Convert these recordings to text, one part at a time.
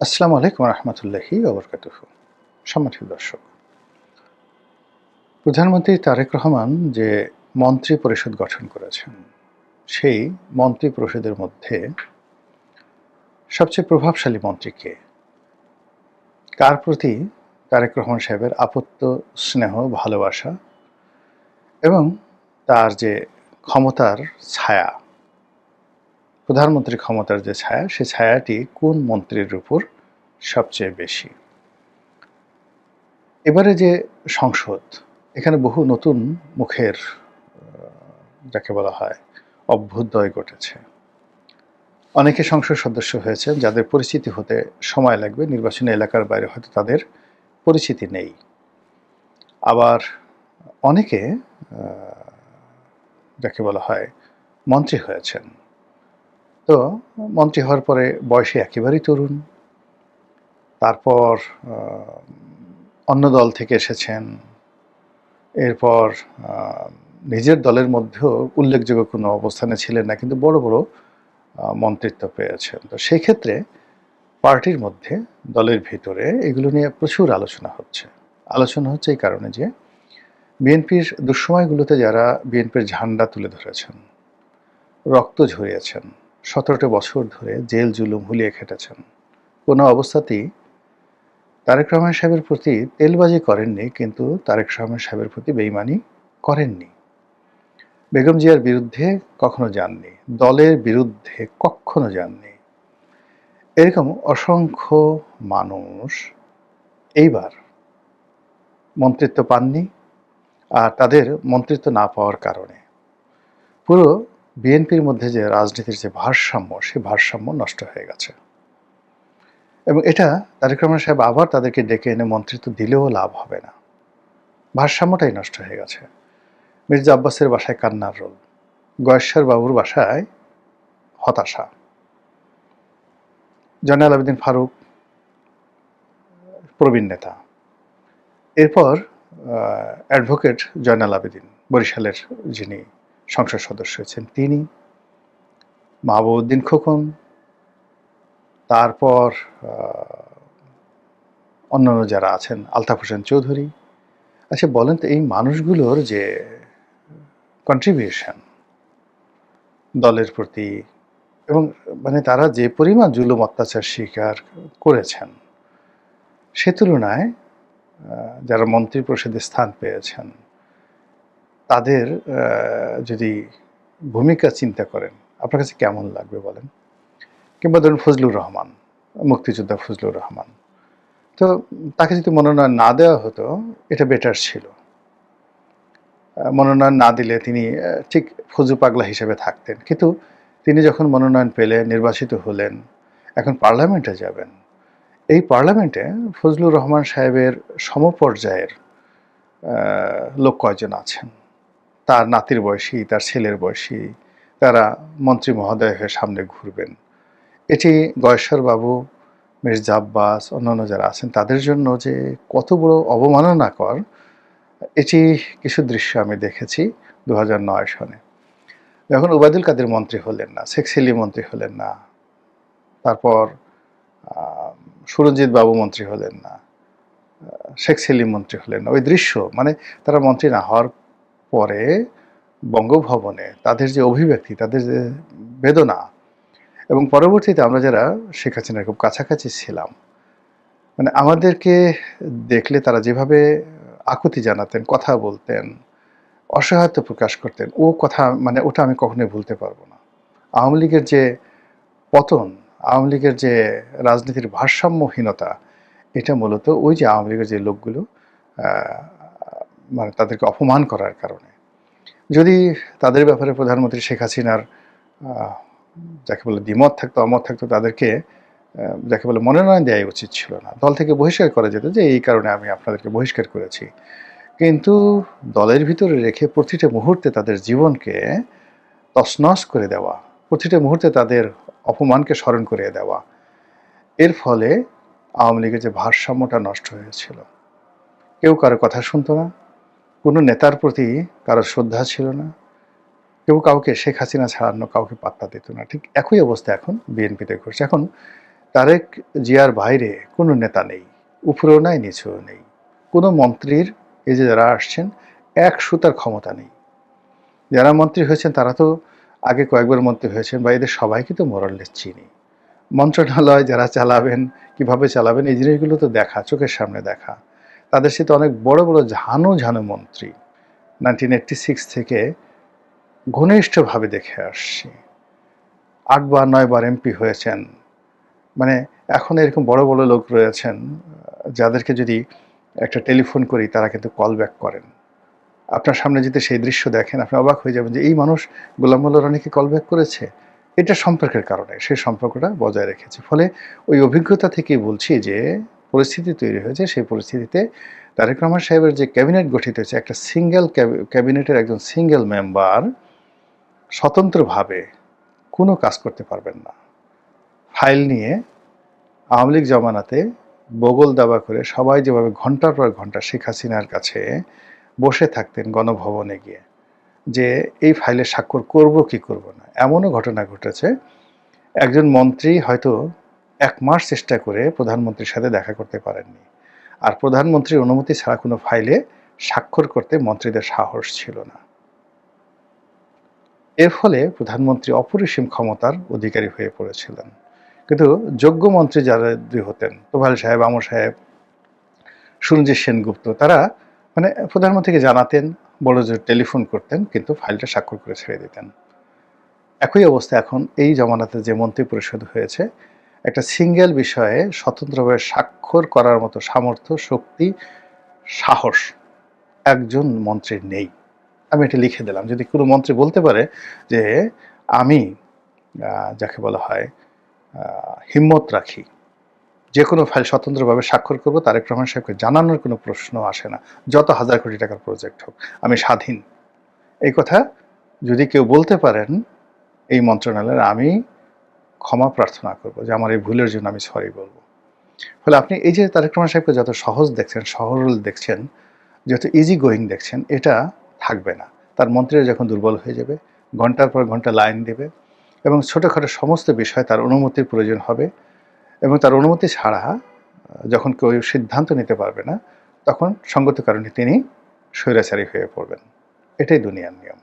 আসসালামু আলাইকুম রহমতুল্লাহি ওবরকাতুহু। সম্মানিত দর্শক, প্রধানমন্ত্রী তারেক রহমান যে মন্ত্রী পরিষদ গঠন করেছেন, সেই মন্ত্রী পরিষদের মধ্যে সবচেয়ে প্রভাবশালী মন্ত্রী কে? কার প্রতি তারেক রহমান সাহেবের আপত্ত স্নেহ ভালোবাসা এবং তার যে ক্ষমতার ছায়া, প্রধানমন্ত্রীর ক্ষমতার যে ছায়া, সে ছায়াটি কোন মন্ত্রীর উপর সবচেয়ে বেশি? এবারে যে সংসদ, এখানে বহু নতুন মুখের যাকে বলা হয় অভ্যুদয় ঘটেছে। অনেকে সংসদ সদস্য হয়েছেন যাদের পরিচিতি হতে সময় লাগবে, নির্বাচনী এলাকার বাইরে হয়তো তাদের পরিচিতি নেই। আবার অনেকে যাকে বলা হয় মন্ত্রী হয়েছেন। তো মন্ত্রী হওয়ার পরে বয়সে একেবারেই তরুণ, তারপর অন্য দল থেকে এসেছেন, এরপর নিজের দলের মধ্যেও উল্লেখযোগ্য কোনো অবস্থানে ছিলেন না, কিন্তু বড় বড় মন্ত্রিত্ব পেয়েছেন। তো সেই ক্ষেত্রে পার্টির মধ্যে, দলের ভিতরে এগুলো নিয়ে প্রচুর আলোচনা হচ্ছে। আলোচনা হচ্ছে এই কারণে যে বিএনপির দুঃসময়গুলোতে যারা বিএনপির ঝান্ডা তুলে ধরেছেন, রক্ত ঝরিয়েছেন, ১৭টা বছর ধরে জেল জুলুম হুলিয়ে খেটেছেন, কোনো অবস্থাতেই তারেক রহমান সাহেবের প্রতি তেলবাজি করেননি, কিন্তু তারেক রহমান সাহেবের প্রতি বেইমানি করেননি। বেগম জিয়ার বিরুদ্ধে কখনো যাননি, দলের বিরুদ্ধে কখনো যাননি। এরকম অসংখ্য মানুষ এইবার মন্ত্রিত্ব পাননি, আর তাদের মন্ত্রিত্ব না পাওয়ার কারণে পুরো বিএনপির মধ্যে যে রাজনীতির যে ভারসাম্য, সেই ভারসাম্য নষ্ট হয়ে গেছে। এবং এটা তারেক রহমান সাহেব আবার তাদেরকে ডেকে এনে মন্ত্রিত্ব দিলেও লাভ হবে না, ভারসাম্যটাই নষ্ট হয়ে গেছে। মির্জা আব্বাসের বাসায় কান্নার রোল, গয়েশ্বর বাবুর বাসায় হতাশা, জয়নাল আবেদিন ফারুক প্রবীণ নেতা, এরপর অ্যাডভোকেট জয়নাল আবেদিন বরিশালের যিনি সংসদ সদস্য হয়েছেন তিনি, মাহবুবউদ্দিন খোকন, তারপর অন্যান্য যারা আছেন, আলতাফ হোসেন চৌধুরী। আচ্ছা বলেন তো, এই মানুষগুলোর যে কন্ট্রিবিউশন দলের প্রতি, এবং মানে তারা যে পরিমাণ জুলুম অত্যাচার স্বীকার করেছেন, সে তুলনায় যারা মন্ত্রী পরিষদে স্থান পেয়েছেন তাদের যদি ভূমিকা চিন্তা করেন, আপনার কাছে কেমন লাগবে বলেন? কিংবা ধরুন ফজলুর রহমান, মুক্তিযোদ্ধা ফজলুর রহমান, তো তাকে যদি মনোনয়ন না দেওয়া হতো এটা বেটার ছিল। মনোনয়ন না দিলে তিনি ঠিক ফজু পাগলা হিসেবে থাকতেন, কিন্তু তিনি যখন মনোনয়ন পেলে, নির্বাচিত হলেন, এখন পার্লামেন্টে যাবেন। এই পার্লামেন্টে ফজলুর রহমান সাহেবের সমপর্যায়ের লোক কয়জন আছেন? তার নাতির বয়সী, তার ছেলের বয়সী, তারা মন্ত্রী মহোদয় হয়ে সামনে ঘুরবেন। এটি গয়েশ্বর বাবু, মির্জা আব্বাস, অন্যান্য যারা আছেন তাদের জন্য যে কত বড় অবমাননাকর, এটি কিছু দৃশ্য আমি দেখেছি ২০০৯ সনে। যখন ওবায়দুল কাদের মন্ত্রী হলেন না, শেখ সেলিম মন্ত্রী হলেন না, তারপর সুরঞ্জিত বাবু মন্ত্রী হলেন না, শেখ সেলিম মন্ত্রী হলেন না, ওই দৃশ্য, মানে তারা মন্ত্রী না হওয়ার পরে বঙ্গভবনে তাদের যে অভিব্যক্তি, তাদের যে বেদনা, এবং পরবর্তীতে আমরা যারা শেখ হাসিনার খুব কাছাকাছি ছিলাম, মানে আমাদেরকে দেখলে তারা যেভাবে আকুতি জানাতেন, কথা বলতেন, অসহায়ত্ব প্রকাশ করতেন, ও কথা মানে ওটা আমি কখনোই ভুলতে পারবো না। আওয়ামী লীগের যে পতন, আওয়ামী লীগের যে রাজনীতির ভারসাম্যহীনতা, এটা মূলত ওই যে আওয়ামী লীগের যে লোকগুলো মানে তাদেরকে অপমান করার কারণে। যদি তাদের ব্যাপারে প্রধানমন্ত্রী শেখ হাসিনার যাকে বলে দ্বিমত থাকতো, অমত থাকতো, তাদেরকে যাকে বলে মনোনয়ন দেওয়াই উচিত ছিল না, দল থেকে বহিষ্কার করা যেত, যে এই কারণে আমি আপনাদেরকে বহিষ্কার করেছি। কিন্তু দলের ভিতরে রেখে প্রতিটা মুহূর্তে তাদের জীবনকে তছনছ করে দেওয়া, প্রতিটা মুহূর্তে তাদের অপমানকে স্মরণ করিয়ে দেওয়া, এর ফলে আওয়ামী লীগের যে ভারসাম্যটা নষ্ট হয়েছিল। কেউ কারো কথা শুনতো না, কোনো নেতার প্রতি কারো শ্রদ্ধা ছিল না, কেউ কাউকে শেখ হাসিনা ছাড়ানো কাউকে পাত্তা দিত না। ঠিক একই অবস্থা এখন বিএনপিতে ঘটছে। এখন তারেক জিয়ার বাইরে কোনো নেতা নেই, উপরেও নাই নিচেও নেই। কোনো মন্ত্রীর এই যে যারা আসছেন এক সুতার ক্ষমতা নেই। যারা মন্ত্রী হয়েছেন তারা তো আগে কয়েকবার মন্ত্রী হয়েছেন বা এদের সবাইকে তো মোরাললেস চিনি। মন্ত্রণালয় যারা চালাবেন, কিভাবে চালাবেন এই জিনিসগুলো তো দেখা, চোখের সামনে দেখা। তাদের সাথে অনেক বড় বড় ঝানু ঝানু মন্ত্রী 1986 থেকে ঘনিষ্ঠভাবে দেখে আসছি। 8 বার 9 বার এমপি হয়েছেন। মানে এখন এরকম বড় বড় লোক রয়েছেন যাদেরকে যদি একটা টেলিফোন করি তারা কিন্তু কল ব্যাক করেন। আপনার সামনে যদি সেই দৃশ্য দেখেন আপনি অবাক হয়ে যাবেন যে এই মানুষ গোলাম মোল্লা রনিকে কল ব্যাক করেছে। এটা সম্পর্কের কারণে সেই সম্পর্কটা বজায় রেখেছে। ফলে ওই অভিজ্ঞতা থেকেই বলছি যে পরিস্থিতি তৈরি হয়েছে, সেই পরিস্থিতিতে তারেক রহমান সাহেবের যে ক্যাবিনেট গঠিত হয়েছে, একটা সিঙ্গেল ক্যাবিনেটের একজন সিঙ্গেল মেম্বার স্বতন্ত্রভাবে কোনো কাজ করতে পারবেন না। ফাইল নিয়ে আওয়ামী লীগ জমানাতে বগল দাবা করে সবাই যেভাবে ঘন্টার পর ঘন্টা শেখ হাসিনার কাছে বসে থাকতেন গণভবনে গিয়ে যে এই ফাইলে স্বাক্ষর করব কি করব না, এমনও ঘটনা ঘটেছে একজন মন্ত্রী হয়তো 1 মাস চেষ্টা করে প্রধানমন্ত্রীর সাথে দেখা করতে পারেননি, আর প্রধানমন্ত্রীর অনুমতি ছাড়া কোনো ফাইলে স্বাক্ষর করতে মন্ত্রীদের সাহস ছিল না। এর ফলে প্রধানমন্ত্রী অপরিসীম ক্ষমতার অধিকারী হয়ে পড়েছিলেন। কিন্তু যোগ্য মন্ত্রী যারা হতেন, তোফায়েল সাহেব, আমর সাহেব, সুরঞ্জিত সেনগুপ্ত, তারা মানে প্রধানমন্ত্রীকে জানাতেন, বড় জোর টেলিফোন করতেন, কিন্তু ফাইলটা স্বাক্ষর করে ছেড়ে দিতেন। একই অবস্থা এখন এই জমানাতে যে মন্ত্রী পরিষদ হয়েছে, একটা সিঙ্গেল বিষয়ে স্বতন্ত্রভাবে স্বাক্ষর করার মতো সামর্থ্য, শক্তি, সাহস একজন মন্ত্রীর নেই। আমি এটা লিখে দিলাম, যদি কোনো মন্ত্রী বলতে পারে যে আমি যাকে বলা হয় হিম্মত রাখি, যে কোনো ফাইল স্বতন্ত্রভাবে স্বাক্ষর করব, তারেক রহমান সাহেবকে জানানোর কোনো প্রশ্ন আসে না, যত হাজার কোটি টাকার প্রজেক্ট হোক, আমি স্বাধীন। এই কথা যদি কেউ বলতে পারেন এই মন্ত্রণালয়ের, আমি ক্ষমা প্রার্থনা করব যে আমার এই ভুলের জন্য আমি সরি বলবো। ফলে আপনি এই যে তারেক রহমান সাহেবকে যত সহজ দেখছেন, সরল দেখছেন, যত ইজি গোয়িং দেখছেন, এটা থাকবে না। তার মন্ত্রীরা যখন দুর্বল হয়ে যাবে, ঘন্টার পর ঘন্টা লাইন দেবে এবং ছোটোখাটো সমস্ত বিষয় তার অনুমতির প্রয়োজন হবে, এবং তার অনুমতি ছাড়া যখন কেউ সিদ্ধান্ত নিতে পারবে না, তখন সঙ্গত কারণে তিনি স্বৈরাচারী হয়ে পড়বেন। এটাই দুনিয়ার নিয়ম।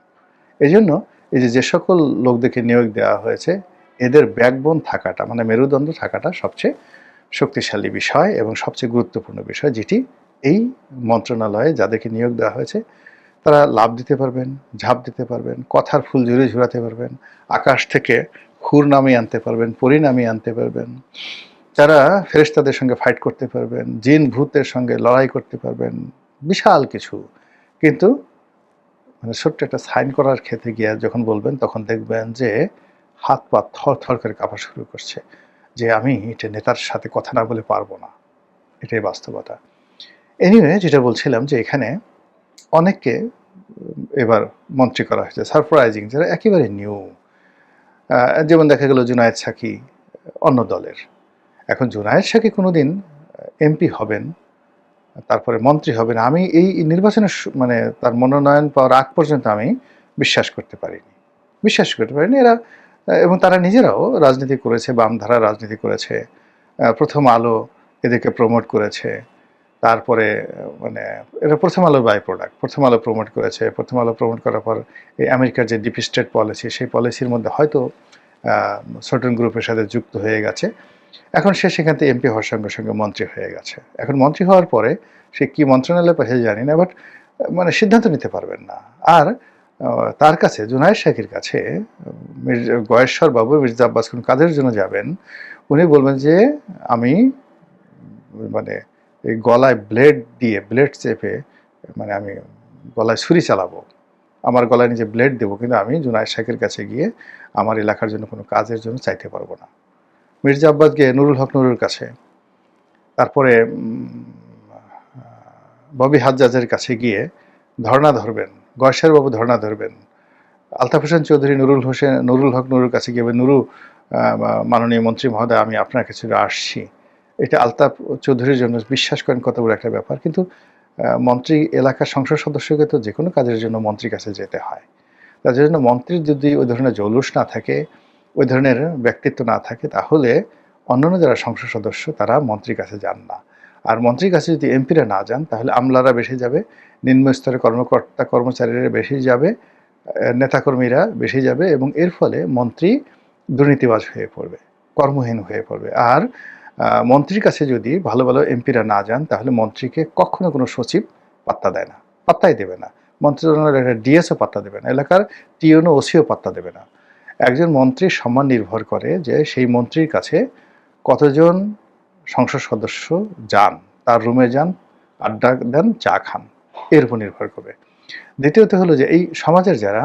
এই জন্য এই যে সকল লোকদেরকে নিয়োগ দেওয়া হয়েছে, এদের ব্যাকবোন থাকাটা, মানে মেরুদণ্ড থাকাটা সবচেয়ে শক্তিশালী বিষয় এবং সবচেয়ে গুরুত্বপূর্ণ বিষয়, যেটি এই মন্ত্রণালয়ে যাদেরকে নিয়োগ দেওয়া হয়েছে তারা লাভ দিতে পারবেন, ঝাঁপ দিতে পারবেন, কথার ফুল ঝুড়ি ঝুরাতে পারবেন, আকাশ থেকে হুর নামিয়ে আনতে পারবেন, পরি নামিয়ে আনতে পারবেন, যারা ফেরেশতাদের সঙ্গে ফাইট করতে পারবেন, জিন ভূতের সঙ্গে লড়াই করতে পারবেন, বিশাল কিছু। কিন্তু মানে ছোট্ট একটা সাইন করার ক্ষেত্রে গিয়ে যখন বলবেন, তখন দেখবেন যে হাত পা থর থর করে কাঁপা শুরু করছে, যে আমি এটা নেতার সাথে কথা না বলে পারবো না। এটাই বাস্তবতা। এনিওয়ে, যেটা বলছিলাম যে এখানে অনেককে এবার মন্ত্রী করা হয়েছে, সারপ্রাইজিং, যারা একেবারে নিউ। যেমন দেখা গেল জুনায়েদ সাকি অন্য দলের। এখন জুনায়েদ সাকি কোনোদিন এমপি হবেন, তারপরে মন্ত্রী হবেন, আমি এই নির্বাচনের মানে তার মনোনয়ন পাওয়ার আগ পর্যন্ত আমি বিশ্বাস করতে পারিনি। এরা এবং তারা নিজেরাও রাজনীতি করেছে, বামধারা রাজনীতি করেছে, প্রথম আলো এদেরকে প্রমোট করেছে, তারপরে মানে এরা প্রথম আলোর বাই প্রোডাক্ট, প্রথম আলো প্রমোট করেছে। প্রথম আলো প্রমোট করার পর এই আমেরিকার যে ডিপ স্টেট পলিসি, সেই পলিসির মধ্যে হয়তো সার্টেন গ্রুপের সাথে যুক্ত হয়ে গেছে। এখন সে সেখান থেকে এমপি হওয়ার সঙ্গে সঙ্গে মন্ত্রী হয়ে গেছে। এখন মন্ত্রী হওয়ার পরে সে কি মন্ত্রণালয় পাশে জানি না, বাট মানে সিদ্ধান্ত নিতে পারবেন না। আর তার কাছে, জুনায়েদ সাকির কাছে গয়েশ্বর বাবু, মির্জা আব্বাস কোন কাজের জন্য যাবেন, উনি বলবেন যে আমি মানে এই গলায় ব্লেড চেপে, মানে আমি গলায় ছুরি চালাবো, আমার গলায় নিজে ব্লেড দেবো, কিন্তু আমি জুনায়েদ সাকির কাছে গিয়ে আমার এলাকার জন্য কোনো কাজের জন্য চাইতে পারবো না। মির্জা আব্বাস গিয়ে নুরুল হক নুরুর কাছে, তারপরে ববি হাজ্জাজের কাছে গিয়ে ধর্ণা ধরবেন, গয়েশ্বরবাবু ধর্ণা ধরবেন, আলতাফ হোসেন চৌধুরী নুরুল হক নুরুর কাছে গিয়ে, নুরু মাননীয় মন্ত্রী মহোদয়, আমি আপনার কাছে আসছি। এটা আলতাফ চৌধুরীর জন্য বিশ্বাস করেন কত বড় একটা ব্যাপার। কিন্তু মন্ত্রী এলাকার সংসদ সদস্যকে তো যে কোনো কাজের জন্য মন্ত্রীর কাছে যেতে হয়। তার জন্য মন্ত্রীর যদি ওই ধরনের জৌলুস না থাকে, ওই ধরনের ব্যক্তিত্ব না থাকে, তাহলে অন্যান্য যারা সংসদ সদস্য তারা মন্ত্রীর কাছে যান না। আর মন্ত্রীর কাছে যদি এমপিরা না যান তাহলে আমলারা বেশি যাবে, নিম্ন স্তরের কর্মকর্তা কর্মচারীরা বেশি যাবে, নেতাকর্মীরা বেশি যাবে এবং এর ফলে মন্ত্রী দুর্নীতিবাজ হয়ে পড়বে, কর্মহীন হয়ে পড়বে। আর মন্ত্রীর কাছে যদি ভালো ভালো এমপিরা না যান তাহলে মন্ত্রীকে কখনো কোনো সচিব পাত্তা দেয় না, পাত্তাই দেবে না। মন্ত্রণালয়ের একটা ডিএসও পাত্তা দেবে না, এলাকার টিওনো ওসিও পাত্তা দেবে না। একজন মন্ত্রীর সম্মান নির্ভর করে যে সেই মন্ত্রীর কাছে কতজন সংসদ সদস্য যান, তার রুমে যান, আড্ডা দেন, চা খান, এর উপর নির্ভর করবে। দ্বিতীয়ত হলো যে এই সমাজের যারা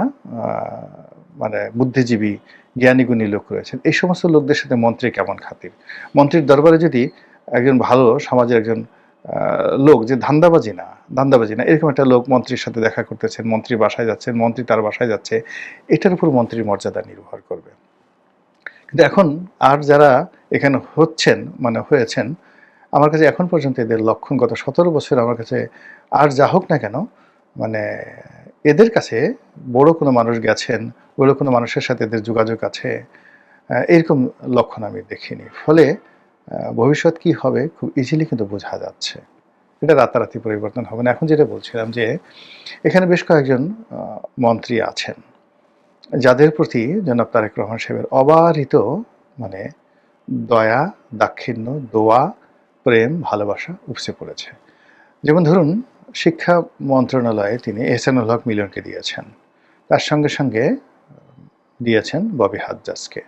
মানে বুদ্ধিজীবী জ্ঞানীগুণী লোক রয়েছেন এই সমস্ত লোকদের সাথে মন্ত্রী কেমন খাতির। মন্ত্রীর দরবারে যদি একজন ভালো সমাজের একজন লোক যে ধান্দাবাজি না এরকম একটা লোক মন্ত্রীর সাথে দেখা করতেছেন, মন্ত্রীর বাসায় যাচ্ছেন, মন্ত্রী তার বাসায় যাচ্ছে, এটার উপর মন্ত্রীর মর্যাদা নির্ভর করবে। কিন্তু এখন আর যারা এখানে হয়েছেন আমার কাছে এখন পর্যন্ত এদের লক্ষণ গত 17 বছর আমার কাছে আর যা হোক না কেন মানে এদের কাছে বড় কোনো মানুষ গেছেন, বড় কোনো মানুষের সাথে এদের যোগাযোগ আছে, এরকম লক্ষণ আমি দেখিনি। ফলে ভবিষ্যৎ কি হবে খুব ইজিলি কিন্তু বোঝা যাচ্ছে, এটা রাতারাতি পরিবর্তন হবে না। এখন যেটা বলছিলাম যে এখানে বেশ কয়েকজন মন্ত্রী আছেন যাদের প্রতি জনাব তারেক রহমান সাহেবের অবারিত মানে দয়া, দাক্ষিণ্য, দোয়া, প্রেম, ভালোবাসা উপচে পড়েছে। যেমন ধরুন শিক্ষা মন্ত্রণালয়ে তিনি এহসানুল হক মিলনকে দিয়েছেন, তার সঙ্গে সঙ্গে দিয়েছেন ববি হাজ্জাজকে।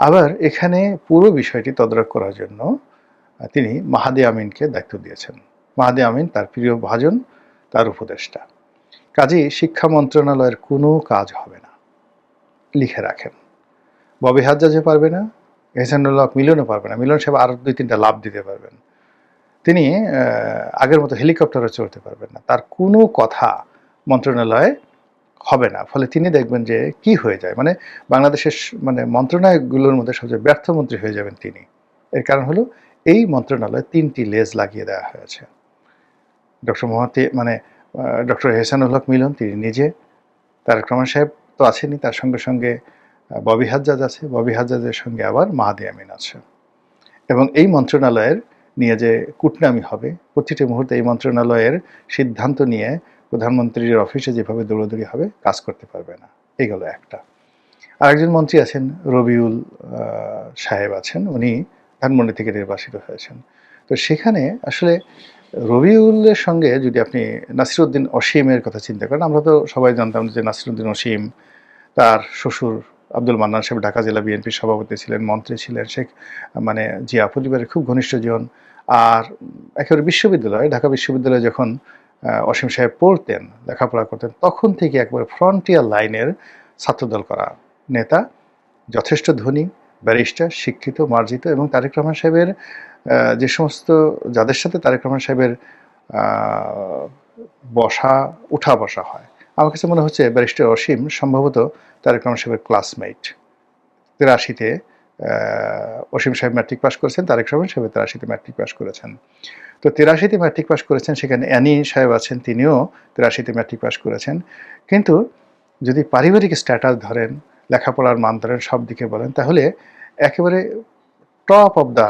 আবার এখানে পুরো বিষয়টি তদারক করার জন্য তিনি মাহাদি আমিনকে দায়িত্ব দিয়েছেন। মাহাদি আমিন তার প্রিয় ভাজন, তার উপদেষ্টা। কাজেই শিক্ষা মন্ত্রণালয়ের কোনো কাজ হবে না, লিখে রাখেন। ববি হাজ্জাজও পারবে না, এহসানুল হক মিলনও পারবে না। মিলন সাহেব আরও 2-3টা লাভ দিতে পারবেন, তিনি আগের মতো হেলিকপ্টারও চলতে পারবেন না, তার কোনো কথা মন্ত্রণালয়ে হবে না। ফলে তিনি দেখবেন যে কি হয়ে যায়, মানে বাংলাদেশের মানে মন্ত্রণালয়গুলোর মধ্যে সবচেয়ে ব্যর্থ মন্ত্রী হয়ে যাবেন তিনি। এর কারণ হলো এই মন্ত্রণালয়ে 3টি লেজ লাগিয়ে দেওয়া হয়েছে। ডক্টর এহসানুল হক মিলন তিনি নিজে, তারেক রহমান সাহেব তো আছেনই, তার সঙ্গে সঙ্গে ববি হাজ্জাজ আছে, ববি হাজ্জাজের সঙ্গে আবার মাহাদি আমিন আছে। এবং এই মন্ত্রণালয়ের নিয়ে যে কূটনামি হবে প্রতিটি মুহূর্তে এই মন্ত্রণালয়ের সিদ্ধান্ত নিয়ে প্রধানমন্ত্রীর অফিসে যেভাবে দৌড়াদৌড়ি হবে কাজ করতে পারবে না, এই গেল একটা। আরেকজন মন্ত্রী আছেন রবিউল সাহেব আছেন, উনি ধানমন্ডি থেকে নির্বাচিত হয়েছেন। তো সেখানে আসলে রবিউলের সঙ্গে যদি আপনি নাসিরউদ্দিন অসীমের কথা চিন্তা করেন, আমরা তো সবাই জানতাম যে নাসিরউদ্দিন অসীম তার শ্বশুর আব্দুল মান্নান সাহেব ঢাকা জেলা বিএনপির সভাপতি ছিলেন, মন্ত্রী ছিলেন, শেখ মানে জিয়া পরিবারের খুব ঘনিষ্ঠজন। আর একেবারে বিশ্ববিদ্যালয়ে ঢাকা বিশ্ববিদ্যালয়ে যখন অসীম সাহেব পড়তেন, লেখাপড়া করতেন, তখন থেকে একবারে ফ্রন্টিয়ার লাইনের ছাত্রদল করা নেতা, যথেষ্ট ধনী, ব্যারিস্টার, শিক্ষিত, মার্জিত। এবং তারেক রহমান সাহেবের যে সমস্ত যাদের সাথে তারেক রহমান সাহেবের উঠা বসা হয়, আমার কাছে মনে হচ্ছে ব্যারিস্টার অসীম সম্ভবত তারেক রহমান সাহেবের ক্লাসমেট। 83-তে অসীম সাহেব ম্যাট্রিক পাস করেছেন, তারেক রহমান সাহেব 83-তে ম্যাট্রিক পাস করেছেন। তো 83-তে ম্যাট্রিক পাস করেছেন, সেখানে অ্যানি সাহেব আছেন, তিনিও 83-তে ম্যাট্রিক পাস করেছেন। কিন্তু যদি পারিবারিক স্ট্যাটাস ধরেন, লেখাপড়ার মান ধরেন, সব দিকে বলেন, তাহলে একেবারে টপ অফ দ্য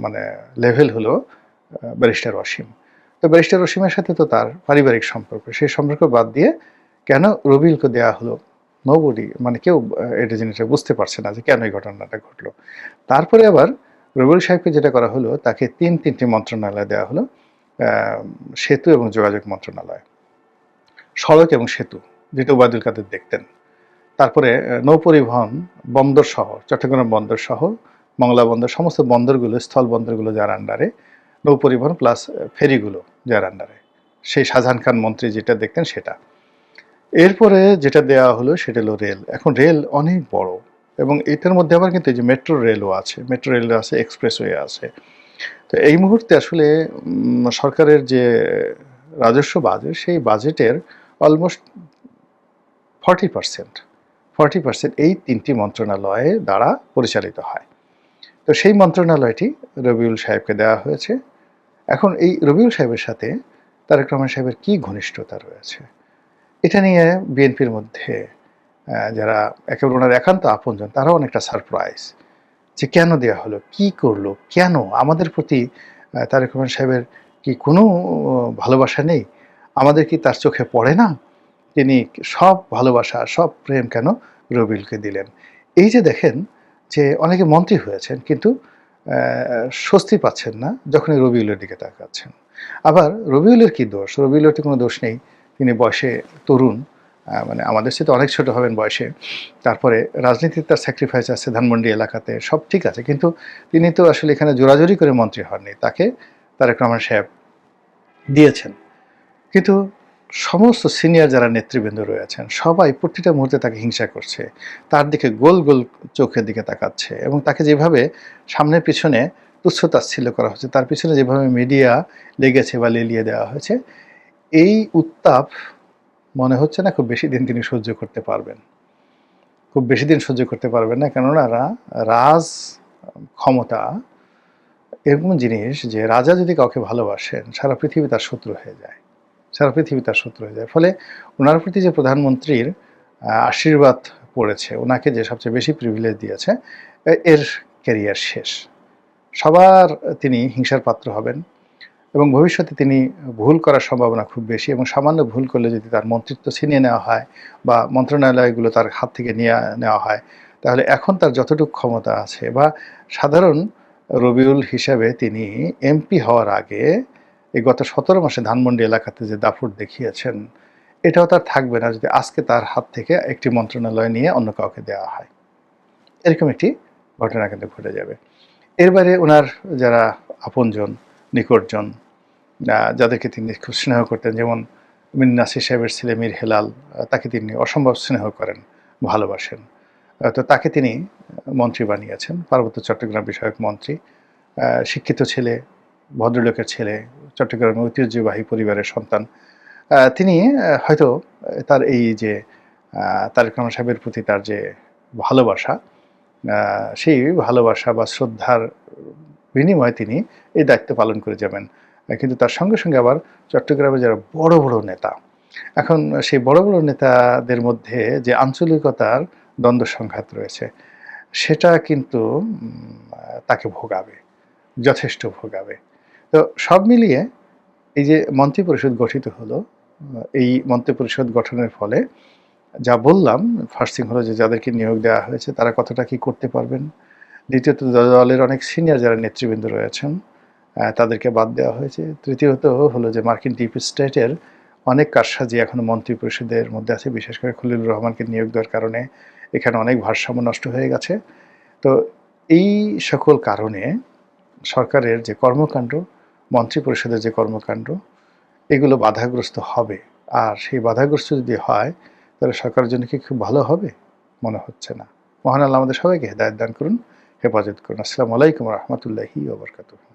মানে লেভেল হলো ব্যারিস্টার অসীম। তো ব্যারিস্টার অসীমের সাথে তো তার পারিবারিক সম্পর্ক, সেই সম্পর্ক বাদ দিয়ে কেন রবিউলকে দেওয়া হলো, নোবডি মানে কেউ এটা জিনিসটা বুঝতে পারছে না যে কেন এই ঘটনাটা ঘটলো। তারপরে আবার রবিউল সাহেবকে যেটা করা হলো, তাকে তিনটি মন্ত্রণালয় দেওয়া হলো, সেতু এবং যোগাযোগ মন্ত্রণালয়, সড়ক এবং সেতু যেটা ওবায়দুল কাদের দেখতেন, তারপরে নৌপরিবহন, বন্দর সহ, চট্টগ্রাম বন্দর সহ মংলা বন্দর, সমস্ত বন্দরগুলো, স্থল বন্দরগুলো যার আন্ডারে, নৌপরিবহন প্লাস ফেরিগুলো যার আন্ডারে, সেই শাহজাহান খান মন্ত্রী যেটা দেখতেন সেটা। এরপরে যেটা দেওয়া হলো সেটা হলো রেল। এখন রেল অনেক বড় এবং এটার মধ্যে আবার কিন্তু এই যে মেট্রো রেলও আছে, মেট্রো রেল আছে, এক্সপ্রেসওয়ে আছে। তো এই মুহূর্তে আসলে সরকারের যে রাজস্ব বাজেট, সেই বাজেটের অলমোস্ট 40% এই 3টি মন্ত্রণালয় দ্বারা পরিচালিত হয়। তো সেই মন্ত্রণালয়টি রবিউল সাহেবকে দেওয়া হয়েছে। এখন এই রবিউল সাহেবের সাথে তারেক রহমান সাহেবের কী ঘনিষ্ঠতা রয়েছে, এটা নিয়ে বিএনপির মধ্যে যারা একেবারে ওনার একান্ত আপনজন, তারাও অনেকটা সারপ্রাইজ যে কেন দেয়া হলো, কি করলো, কেন আমাদের প্রতি তারেক রহমান সাহেবের কি কোনো ভালোবাসা নেই, আমাদের কি তার চোখে পড়ে না, তিনি সব ভালোবাসা সব প্রেম কেন রবিউলকে দিলেন। এই যে দেখেন যে অনেকে মন্ত্রী হয়েছেন কিন্তু স্বস্তি পাচ্ছেন না যখনই রবিউলের দিকে তাকাচ্ছেন। আবার রবিউলের কি দোষ? রবিউলের তো কোনো দোষ নেই, তিনি বয়সে তরুণ, মানে আমাদের চেয়ে তো অনেক ছোট হবেন বয়সে। তারপরে রাজনীতিতে তার স্যাক্রিফাইস আছে ধানমন্ডি এলাকাতে, সব ঠিক আছে, কিন্তু তিনি তো আসলে এখানে জোরাজুরি করে মন্ত্রী হননি, তাকে তারেক রহমান সাহেব দিয়েছেন। কিন্তু সমস্ত সিনিয়র যারা নেতৃবৃন্দ রয়েছেন সবাই প্রতিটা মুহূর্তে তাকে হিংসা করছে, তার দিকে গোল গোল চোখের দিকে তাকাচ্ছে, এবং তাকে যেভাবে সামনে পিছনে তুচ্ছ-তাচ্ছিল্য করা হচ্ছে, তার পিছনে যেভাবে মিডিয়া লেগেছে বা লেলিয়ে দেওয়া হয়েছে, এই উত্তাপ মনে হচ্ছে না খুব বেশি দিন তিনি সহ্য করতে পারবেন। খুব বেশি দিন সহ্য করতে পারবেন না, কেননা রাজ ক্ষমতা এরকম জিনিস যে রাজা যদি কাউকে ভালোবাসেন সারা পৃথিবী তার শত্রু হয়ে যায়, সারা পৃথিবী তার শত্রু হয়ে যায়। ফলে ওনার প্রতি যে প্রধানমন্ত্রীর আশীর্বাদ পড়েছে, ওনাকে যে সবচেয়ে বেশি প্রিভিলেজ দিয়েছে, এর ক্যারিয়ার শেষ। সবার তিনি হিংসার পাত্র হবেন, এবং ভবিষ্যতে তিনি ভুল করার সম্ভাবনা খুব বেশি, এবং সামান্য ভুল করলে যদি তার মন্ত্রিত্ব ছিনিয়ে নেওয়া হয় বা মন্ত্রণালয়গুলো তার হাত থেকে নিয়ে নেওয়া হয়, তাহলে এখন তার যতটুকু ক্ষমতা আছে, বা সাধারণ রবিউল হিসাবে তিনি এমপি হওয়ার আগে এই গত 17 মাসে ধানমন্ডি এলাকাতে যে দাপট দেখিয়েছেন, এটাও তার থাকবে না যদি আজকে তার হাত থেকে একটি মন্ত্রণালয় নিয়ে অন্য কাউকে দেওয়া হয়। এরকম একটি ঘটনা কিন্তু ঘটে যাবে। এর বাইরে ওনার যারা আপনজন, নিকটজন, যাদেরকে তিনি খুব স্নেহ করতেন, যেমন মীর নাসির সাহেবের ছেলে মীর হেলাল, তাকে তিনি অসম্ভব স্নেহ করেন, ভালোবাসেন। তো তাকে তিনি মন্ত্রী বানিয়েছেন, পার্বত্য চট্টগ্রাম বিষয়ক মন্ত্রী। শিক্ষিত ছেলে, ভদ্রলোকের ছেলে, চট্টগ্রামের ঐতিহ্যবাহী পরিবারের সন্তান। তিনি হয়তো তার এই যে তারেক রহমান সাহেবের প্রতি তার যে ভালোবাসা, সেই ভালোবাসা বা শ্রদ্ধার বিনিময়ে তিনি এই দায়িত্ব পালন করে যাবেন। কিন্তু তার সঙ্গে সঙ্গে আবার চট্টগ্রামের যারা বড় বড় নেতা, এখন সেই বড় বড় নেতাদের মধ্যে যে আঞ্চলিকতার দ্বন্দ্ব সংঘাত রয়েছে, সেটা কিন্তু তাকে ভোগাবে, যথেষ্ট ভোগাবে। তো সব মিলিয়ে এই যে মন্ত্রিপরিষদ গঠিত হলো, এই মন্ত্রিপরিষদ গঠনের ফলে যা বললাম, ফার্স্ট থিং হলো যে যাদেরকে নিয়োগ দেওয়া হয়েছে তারা কতটা কি করতে পারবেন। দ্বিতীয়ত দলের অনেক সিনিয়র যারা নেতৃবৃন্দ রয়েছেন তাদেরকে বাদ দেওয়া হয়েছে। তৃতীয়ত হলো যে মার্কিন ডিপ স্টেটের অনেক কারসাজি এখনো মন্ত্রিপরিষদের মধ্যে আছে, বিশেষ করে খলিলুর রহমানকে নিয়োগ দেওয়ার কারণে এখানে অনেক ভারসাম্য নষ্ট হয়ে গেছে। তো এই সকল কারণে সরকারের যে কর্মকাণ্ড, মন্ত্রিপরিষদের যে কর্মকাণ্ড, এগুলো বাধাগ্রস্ত হবে। আর সেই বাধাগ্রস্ত যদি হয় তাহলে সরকারের জন্য কি খুব ভালো হবে? মনে হচ্ছে না। মহান আল্লাহ আমাদের সবাইকে হেদায়েত দান করুন, হেফাজত করুন। আসসালামু আলাইকুম ওয়া রাহমাতুল্লাহি ওয়া বারাকাতুহু।